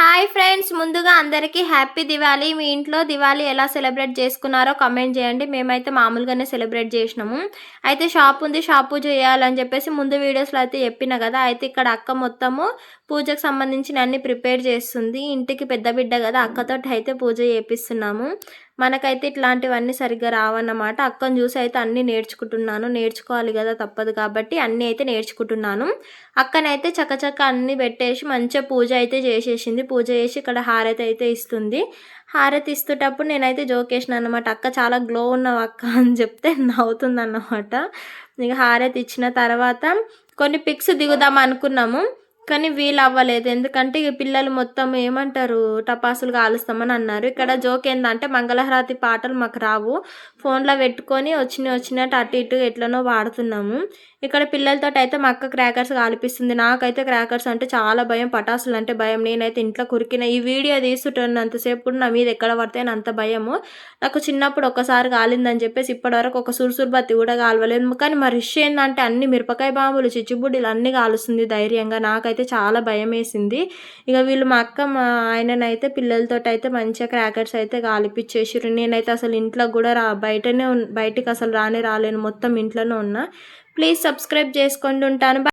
Hi friends, ముందుగా అందరికీ happy Diwali. మీ ఇంట్లో దివాళీ ఎలా సెలబ్రేట్ చేసుకున్నారో కామెంట్ చేయండి. మేమైతే మామూలుగానే సెలబ్రేట్ చేసినాము. అయితే షాప్ ఉంది, షాప్ పూజ చేయాలని చెప్పేసి ముందు వీడియోస్లో అయితే చెప్పిన కదా. అయితే ఇక్కడ అక్క మొత్తము పూజకు సంబంధించిన అన్ని ప్రిపేర్ చేస్తుంది. ఇంటికి పెద్ద బిడ్డ కదా, అక్కతోటి అయితే పూజ చేపిస్తున్నాము. మనకైతే ఇట్లాంటివన్నీ సరిగ్గా రావన్నమాట. అక్కను చూసి అయితే అన్నీ నేర్చుకుంటున్నాను. నేర్చుకోవాలి కదా, తప్పదు కాబట్టి అన్నీ అయితే నేర్చుకుంటున్నాను. అక్కనైతే చకచక అన్నీ పెట్టేసి మంచిగా పూజ అయితే చేసేసింది. పూజ చేసి ఇక్కడ హారతి అయితే ఇస్తుంది. హారతి ఇస్తుంటప్పుడు నేనైతే జోకేసిన అనమాట. అక్క చాలా గ్లో ఉన్నావు అక్క అని చెప్తే నవ్వుతుందన్నమాట. ఇక హారతి ఇచ్చిన తర్వాత కొన్ని పిక్స్ దిగుదాం అనుకున్నాము, కానీ వీలు అవ్వలేదు. ఎందుకంటే ఇక పిల్లలు మొత్తం ఏమంటారు, టపాసులు కాలుస్తామని అన్నారు. ఇక్కడ జోక్ ఏంటంటే మంగళహారతి పాటలు మాకు రావు, ఫోన్లో పెట్టుకొని వచ్చినట్టు అటు ఇటు ఎట్లనో వాడుతున్నాము. ఇక్కడ పిల్లలతో అయితే మా అక్క క్రాకర్స్ కాల్పిస్తుంది. నాకైతే క్రాకర్స్ అంటే చాలా భయం, పటాసులు అంటే భయం. నేనైతే ఇంట్లో కురికిన ఈ వీడియో తీసుకుంటున్నంతసేపు నా మీద ఎక్కడ పడితే అంత భయము. నాకు చిన్నప్పుడు ఒకసారి కాలిందని చెప్పేసి ఇప్పటివరకు ఒక సురుసురు బత్తి కూడా కాలవలేదు. కానీ మరి రిష్ ఏంటంటే అన్ని మిరపకాయ బాంబులు, చిచ్చుబుడ్డీలు అన్నీ కాలుస్తుంది ధైర్యంగా. నాకైతే చాలా భయం వేసింది. ఇక వీళ్ళు మా అక్క మా ఆయననైతే పిల్లలతో అయితే మంచిగా క్రాకర్స్ అయితే కాలిపించేసారు. నేనైతే అసలు ఇంట్లో కూడా బయటికి అసలు రాలేను, మొత్తం ఇంట్లోనే ఉన్నా. ప్లీజ్ సబ్స్క్రైబ్ చేసుకొని ఉంటాను.